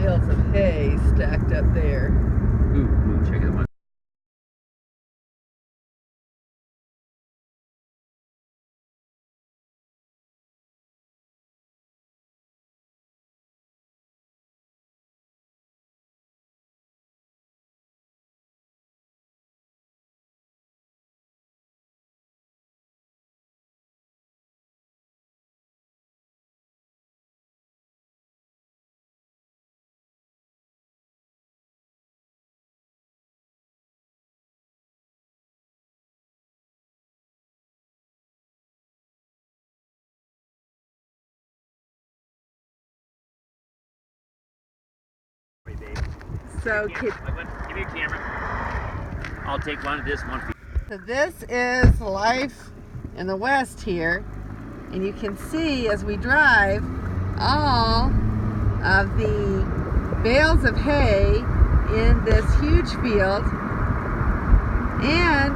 bales of hay stacked up there. Ooh, check it out. So, give me a camera. I'll take one of this one. So this is life in the West here, and you can see as we drive all of the bales of hay in this huge field. And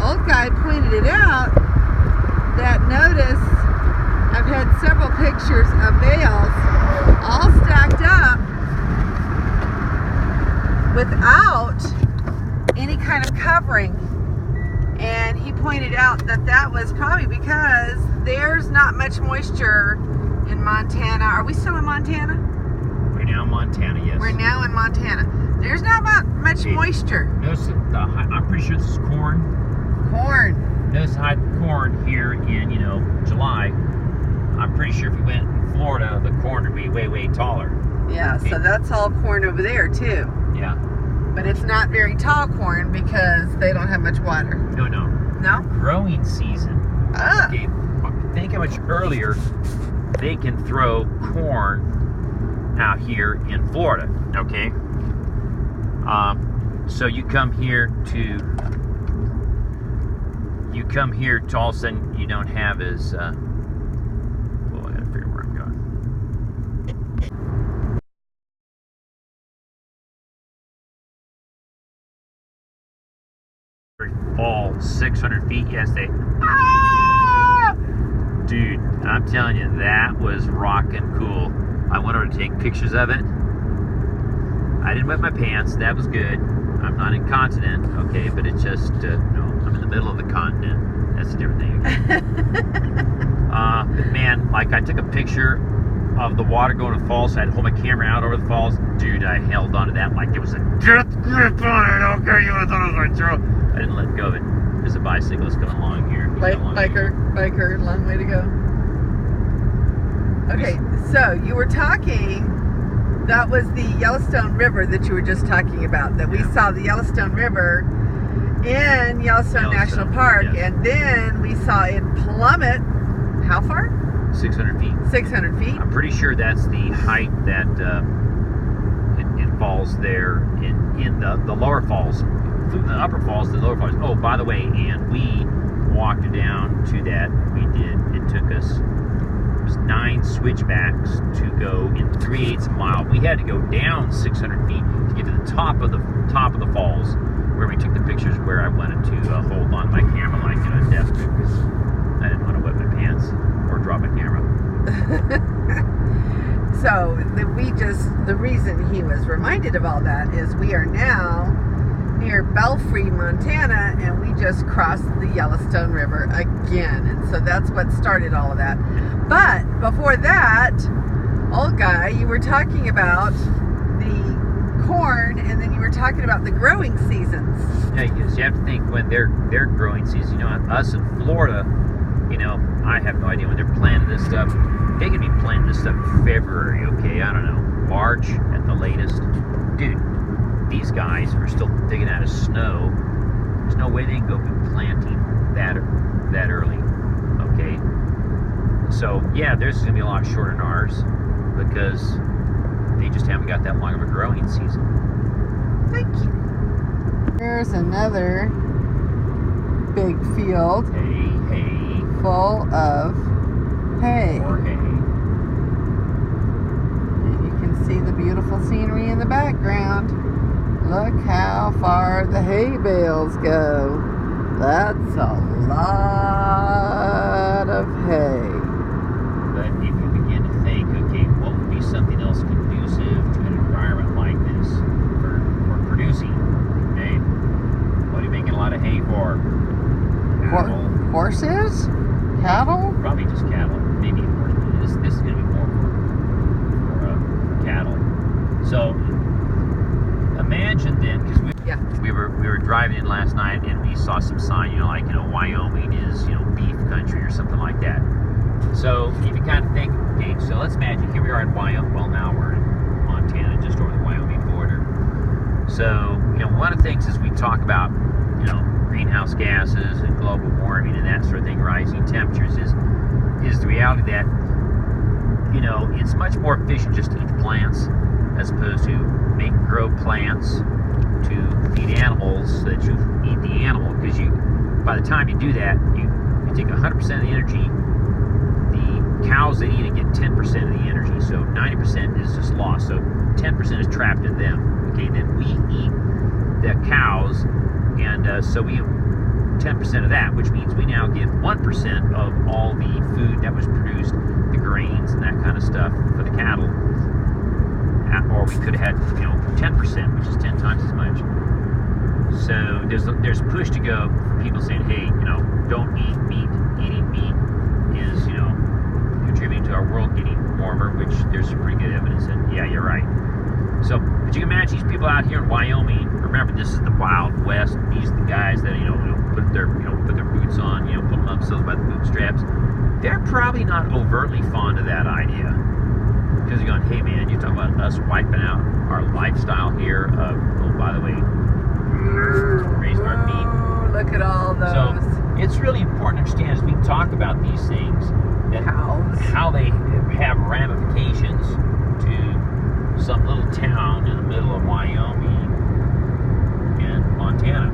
old guy pointed it out that notice I've had several pictures of bales all stacked up without any kind of covering. And he pointed out that that was probably because there's not much moisture in Montana. Are we still in Montana? We're now in Montana, yes. We're now in Montana. There's not much moisture. Notice I'm pretty sure this is corn. Corn. Notice the height of corn here in, July. I'm pretty sure if we went in Florida, the corn would be way, way taller. Yeah, okay. So that's all corn over there too. Yeah. But it's not very tall corn because they don't have much water. No. No? Growing season. Ah. Okay, think how much earlier they can throw corn out here in Florida. Okay. So you come here to all of a sudden you don't have as I gotta figure where I'm going. Fall 600 feet yesterday. Dude, I'm telling you, that was rockin' cool. I went over to take pictures of it. I didn't wet my pants. That was good. I'm not incontinent, okay, but it's just, I'm in the middle of the continent. That's a different thing. But man, like I took a picture of the water going to the falls, so I had to hold my camera out over the falls. Dude, I held onto that like there was a death grip on it, okay? You would have thought I was going to throw. I didn't let go of it. There's a bicyclist coming along here. Biker, long way to go. Okay, so you were talking, that was the Yellowstone River that you were just talking about, that we saw the Yellowstone River in Yellowstone National Park, yes. And then we saw it plummet, how far? 600 feet. 600 feet? I'm pretty sure that's the height that it falls there in the lower falls. The upper falls, the lower falls. Oh, by the way, and we walked down to that. We did. It took us, it was 9 switchbacks to go in 3/8 a mile. We had to go down 600 feet to get to the top of the falls, where we took the pictures. Where I wanted to hold on my camera like in a death grip because I didn't want to wet my pants or drop my camera. So the reason he was reminded of all that is we are now near Belfry, Montana, and we just crossed the Yellowstone River again. And so that's what started all of that. But before that, old guy, you were talking about the corn, and then you were talking about the growing seasons. Yeah, because you have to think when their growing season. Us in Florida, I have no idea when they're planting this stuff. They could be planting this stuff in February, okay? I don't know, March at the latest. Dude, these guys are still digging out of snow. There's no way they can go be planting that early, okay? So, yeah, theirs is going to be a lot shorter than ours because they just haven't got that long of a growing season. Thank you. Here's another big field. Hay. Full of hay. More hay. And you can see the beautiful scenery in the background. Look how far the hay bales go. That's a lot of hay. But if you begin to think, okay, what would be something else conducive to an imagine then, because Yeah. we were driving in last night and we saw some sign, Wyoming is, beef country or something like that. So if you kind of think, okay, so let's imagine here we are in Wyoming. Well, now we're in Montana, just over the Wyoming border. So, one of the things as we talk about, greenhouse gases and global warming and that sort of thing, rising temperatures, is the reality that, it's much more efficient just to eat the plants as opposed to grow plants to feed animals so that you eat the animal. Because by the time you do that, you take 100% of the energy. The cows, they eat and get 10% of the energy, so 90% is just lost. So 10% is trapped in them. Okay, then we eat the cows, and so we 10% of that, which means we now give 1% of all the food that was produced, the grains and that kind of stuff for the cattle. Or we could have had, 10%, which is 10 times as much. So there's push to go for people saying, hey, don't eat meat. Eating meat is, contributing to our world getting warmer, which there's some pretty good evidence in. Yeah, you're right. So, but you can imagine these people out here in Wyoming. Remember, this is the Wild West. These are the guys that put their boots on, pull themselves by the bootstraps. They're probably not overtly fond of that idea, because you're going, hey man, you're talking about us wiping out our lifestyle here of, oh, by the way, raising our meat. Look at all those. So it's really important to understand as we talk about these things that how they have ramifications to some little town in the middle of Wyoming and Montana.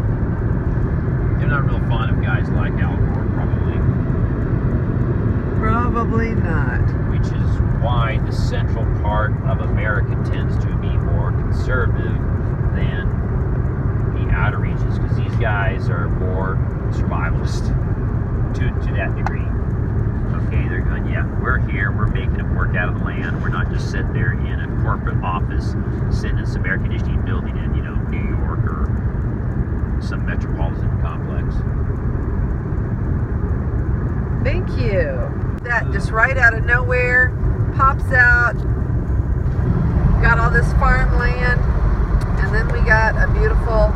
They're not real fond of guys like Al Gore, probably. Probably not. Which is why the central part of America tends to be more conservative than the outer regions, because these guys are more survivalist to that degree. Okay, they're going, yeah, we're here, we're making it work out of the land. We're not just sitting there in a corporate office, sitting in some air conditioning building in, New York or some metropolitan complex. Thank you. That just right out of nowhere pops out. Got all this farmland, and then we got a beautiful.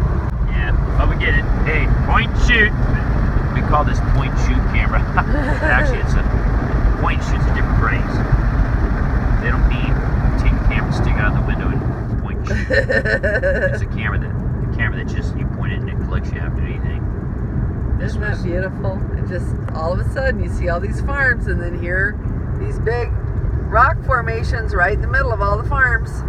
Yeah, but we get it. Hey, point and shoot. We call this point and shoot camera. Actually, it's a point and shoot's a different phrase. They don't mean take a camera, stick it out the window, and point and shoot. It's a camera that just you point it and it collects you after anything. Isn't that beautiful? And just all of a sudden you see all these farms, and then here these big rock formations right in the middle of all the farms.